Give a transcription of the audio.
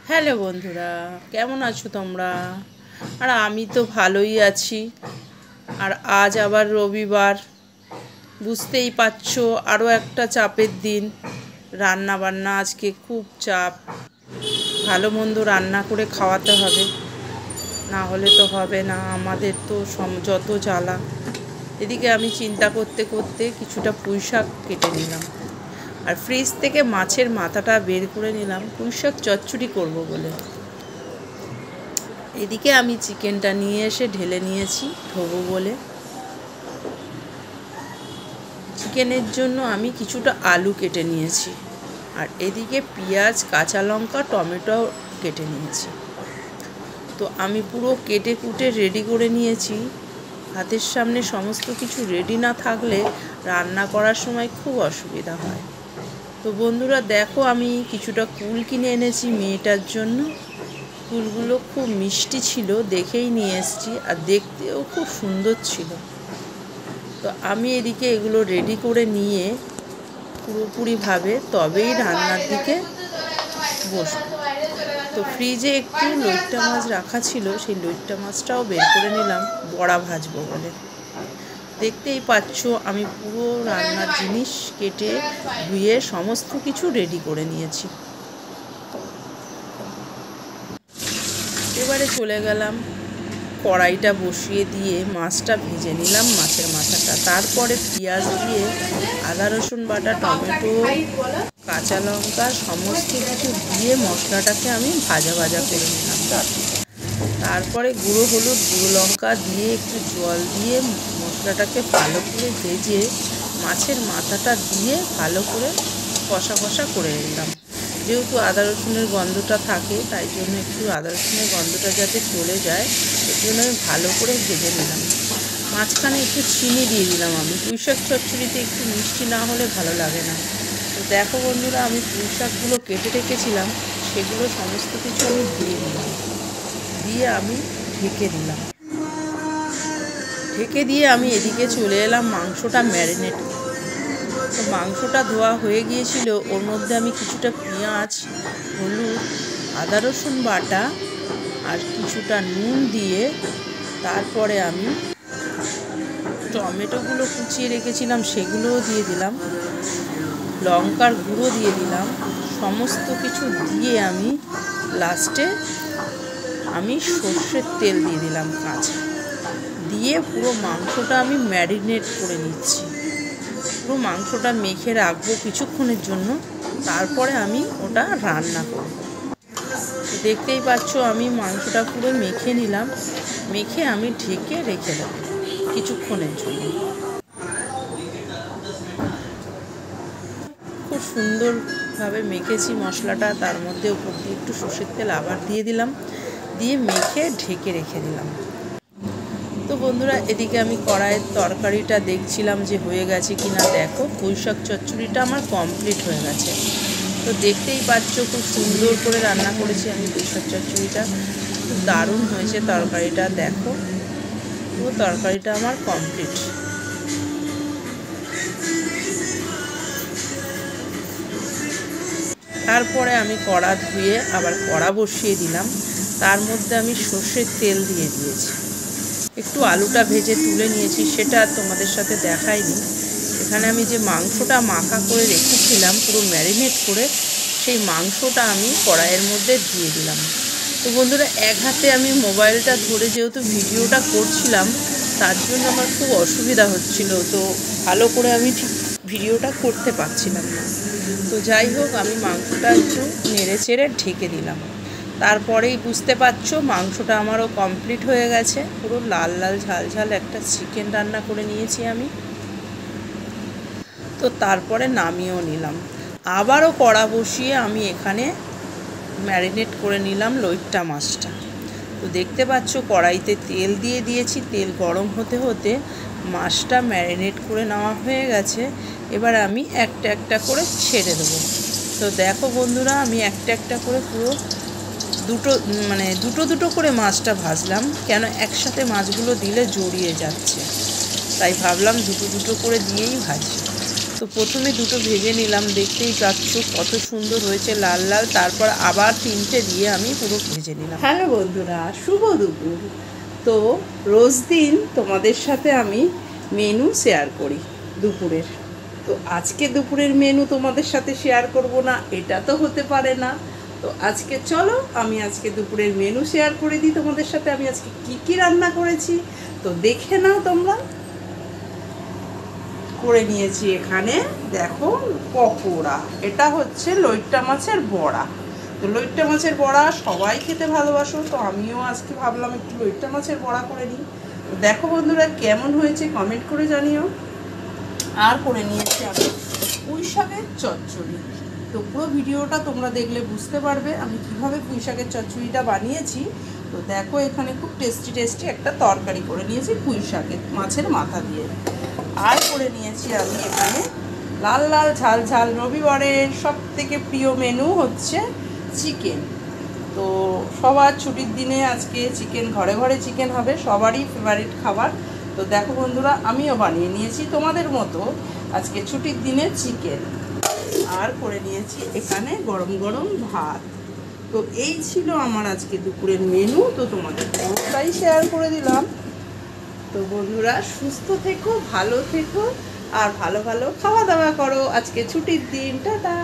Hello বন্ধুরা, কেমন আছো তোমরা? আর আমি তো ভালোই আছি। আর আজ আবার রবিবার, বুঝতেই পারছো, আরও একটা চাপের দিন। রান্না বান্না আজকে খুব চাপ। ভালো মন্দ রান্না করে খাওয়াতে হবে, না হলে তো হবে না। আমাদের তো যত জ্বালা। এদিকে আমি চিন্তা করতে করতে কিছুটা পুঁই শাক কেটে নিলাম, আর ফ্রিজ থেকে মাছের মাথাটা বের করে নিলাম পুঁই শাক চচ্চড়ি করবো বলে। এদিকে আমি চিকেনটা নিয়ে এসে ঢেলে নিয়েছি ধোবো বলে। চিকেনের জন্য আমি কিছুটা আলু কেটে নিয়েছি, আর এদিকে পেঁয়াজ, কাঁচা লঙ্কা, টমেটো কেটে নিয়েছি। তো আমি পুরো কেটে কুটে রেডি করে নিয়েছি। হাতের সামনে সমস্ত কিছু রেডি না থাকলে রান্না করার সময় খুব অসুবিধা হয়। তো বন্ধুরা দেখো, আমি কিছুটা কুল কিনে এনেছি মেয়েটার জন্য। ফুলগুলো খুব মিষ্টি ছিল, দেখেই নিয়ে এসেছি, আর দেখতেও খুব সুন্দর ছিল। তো আমি এদিকে এগুলো রেডি করে নিয়ে পুরোপুরিভাবে তবেই রান্নার দিকে বসব। তো ফ্রিজে একটু লইট্টা মাছ রাখা ছিল, সেই লইট্টা মাছটাও বের করে নিলাম বড়া ভাজবো বলে। দেখতেই পাচ্ছ আমি পুরো রান্নার জিনিস কেটে ধুয়ে সমস্ত কিছু রেডি করে নিয়েছি। এবারে চলে গেলাম, কড়াইটা বসিয়ে দিয়ে মাছটা ভেজে নিলাম, মাছের মাথাটা। তারপরে পেঁয়াজ দিয়ে আদা রসুন বাটা, টমেটো, কাঁচা লঙ্কা সমস্ত কিছু দিয়ে মশলাটাকে আমি ভাজা ভাজা করে নিলাম। তারপরে গুঁড়ো হলুদ, গুঁড়ো লঙ্কা দিয়ে একটু জল দিয়ে মশলাটাকে ভালো করে ভেজে মাছের মাথাটা দিয়ে ভালো করে কষা কষা করে নিলাম। যেহেতু আদা রসুনের গন্ধটা থাকে, তাই জন্য একটু আদা রসুনের গন্ধটা যাতে চলে যায়, এর জন্য আমি ভালো করে ভেজে নিলাম। মাঝখানে একটু চিনি দিয়ে দিলাম। আমি পুঁই শাক চচ্চড়িতে একটু মিষ্টি না হলে ভালো লাগে না। তো দেখো বন্ধুরা, আমি পুঁই শাকগুলো কেটে রেখেছিলাম, সেগুলো সমস্ত কিছু আমি দিয়ে দিলাম, দিয়ে আমি ঢেকে দিলাম। ঢেকে দিয়ে আমি এদিকে চলে এলাম মাংসটা ম্যারিনেট। তো মাংসটা ধোয়া হয়ে গিয়েছিল, ওর মধ্যে আমি কিছুটা পেঁয়াজ, হলুদ, আদা রসুন বাটা আর কিছুটা নুন দিয়ে তারপরে আমি টমেটোগুলো কুচিয়ে রেখেছিলাম সেগুলোও দিয়ে দিলাম, লঙ্কার গুঁড়ো দিয়ে দিলাম। সমস্ত কিছু দিয়ে আমি লাস্টে আমি সর্ষের তেল দিয়ে দিলাম কাঁচা, দিয়ে পুরো মাংসটা আমি ম্যারিনেট করে নিচ্ছি। পুরো মাংসটা মেখে রাখবো কিছুক্ষণের জন্য, তারপরে আমি ওটা রান্না করব। দেখতেই পাচ্ছ আমি মাংসটা পুরো মেখে নিলাম, মেখে আমি ঢেকে রেখে দেব কিছুক্ষণের জন্য। খুব সুন্দরভাবে মেখেছি মশলাটা, তার মধ্যে উপর দিয়ে একটু সর্ষের তেল আবার দিয়ে দিলাম, দিয়ে মেখে ঢেকে রেখে দিলাম। তো বন্ধুরা, এদিকে আমি কড়াইয়ের তরকারিটা দেখছিলাম যে হয়ে গেছে কিনা। দেখো, পুঁই শাক চচ্চড়িটা আমার কমপ্লিট হয়ে গেছে। তো দেখতেই পাচ্ছ খুব সুন্দর করে রান্না করেছি আমি পুঁই শাক চচ্চড়িটা, খুব দারুণ হয়েছে তরকারিটা। দেখো, পুরো তরকারিটা আমার কমপ্লিট। তারপরে আমি কড়া ধুয়ে আবার কড়া বসিয়ে দিলাম, তার মধ্যে আমি সর্ষের তেল দিয়ে দিয়েছি। একটু আলুটা ভেজে তুলে নিয়েছি, সেটা তোমাদের সাথে দেখাইনি। এখানে আমি যে মাংসটা মাখা করে রেখেছিলাম পুরো ম্যারিনেট করে, সেই মাংসটা আমি কড়াইয়ের মধ্যে দিয়ে দিলাম। তো বন্ধুরা, এক হাতে আমি মোবাইলটা ধরে যেহেতু ভিডিওটা করছিলাম, তার জন্য আমার খুব অসুবিধা হচ্ছিল, তো ভালো করে আমি ঠিক ভিডিওটা করতে পারছিলাম না। তো যাই হোক, আমি মাংসটা একটু নেড়ে চেড়ে ঢেকে দিলাম। তারপরেই বুঝতে পারছো মাংসটা আমারও কমপ্লিট হয়ে গেছে। পুরো লাল লাল ঝাল ঝাল একটা চিকেন রান্না করে নিয়েছি আমি। তো তারপরে নামিয়েও নিলাম। আবারও কড়া বসিয়ে আমি এখানে ম্যারিনেট করে নিলাম লইট্টা মাছটা। তো দেখতে পাচ্ছ কড়াইতে তেল দিয়ে দিয়েছি, তেল গরম হতে হতে মাছটা ম্যারিনেট করে নেওয়া হয়ে গেছে। এবার আমি একটা একটা করে ছেড়ে দেবো। তো দেখো বন্ধুরা, আমি একটা একটা করে পুরো দুটো দুটো করে মাছটা ভাজলাম, কেন একসাথে মাছগুলো দিলে জড়িয়ে যাচ্ছে, তাই ভাবলাম দুটো দুটো করে দিয়েই ভাজি। তো প্রথমে দুটো ভেজে নিলাম, দেখতেই পাচ্ছ কত সুন্দর হয়েছে লাল লাল। তারপর আবার 3টে দিয়ে আমি পুরো ভেজে নিলাম। হ্যালো বন্ধুরা, শুভ দুপুর। তো রোজ দিন তোমাদের সাথে আমি মেনু শেয়ার করি দুপুরের। তো আজকে দুপুরের মেনু তোমাদের সাথে শেয়ার করব না, এটা তো হতে পারে না। তো আজকে চলো আমি আজকে দুপুরের মেনু শেয়ার করে দিই তোমাদের সাথে। আমি আজকে কি রান্না করেছি তো দেখে নাও তোমরা। করে নিয়েছি এখানে দেখো পকোড়া, এটা হচ্ছে লইট্টা মাছের বড়া। তো লইট্টা মাছের বড়া সবাই খেতে ভালোবাসো, তো আমিও আজকে ভাবলাম একটু লইট্টা মাছের বড়া করে নিই। দেখো বন্ধুরা কেমন হয়েছে কমেন্ট করে জানিও। আর করে নিয়েছি আমি পুঁই শাকের চচ্চড়ি। তো পুরো ভিডিওটা তোমরা দেখলে বুঝতে পারবে আমি কিভাবে পুঁই শাকের চচ্চড়িটা বানিয়েছি। তো দেখো এখানে খুব টেস্টি একটা তরকারি করে নিয়েছি পুঁই শাকের মাছের মাথা দিয়ে। আর করে নিয়েছি আমি এখানে লাল লাল ঝাল ঝাল রবিবারের সবথেকে প্রিয় মেনু হচ্ছে চিকেন। তো সবার ছুটির দিনে আজকে চিকেন, ঘরে ঘরে চিকেন হবে, সবারই ফেভারিট খাবার। তো দেখো বন্ধুরা আমিও বানিয়ে নিয়েছি তোমাদের মতো আজকে ছুটির দিনে চিকেন। আর করে নিয়েছি এখানে গরম গরম ভাত। তো এই ছিল আমার আজকে দুপুরের মেনু। তো তোমাদের পুরোটাই শেয়ার করে দিলাম। তো বন্ধুরা সুস্থ থেকো, ভালো থেকো, আর ভালো ভালো খাওয়া দাওয়া করো। আজকে ছুটির দিন, টাটা।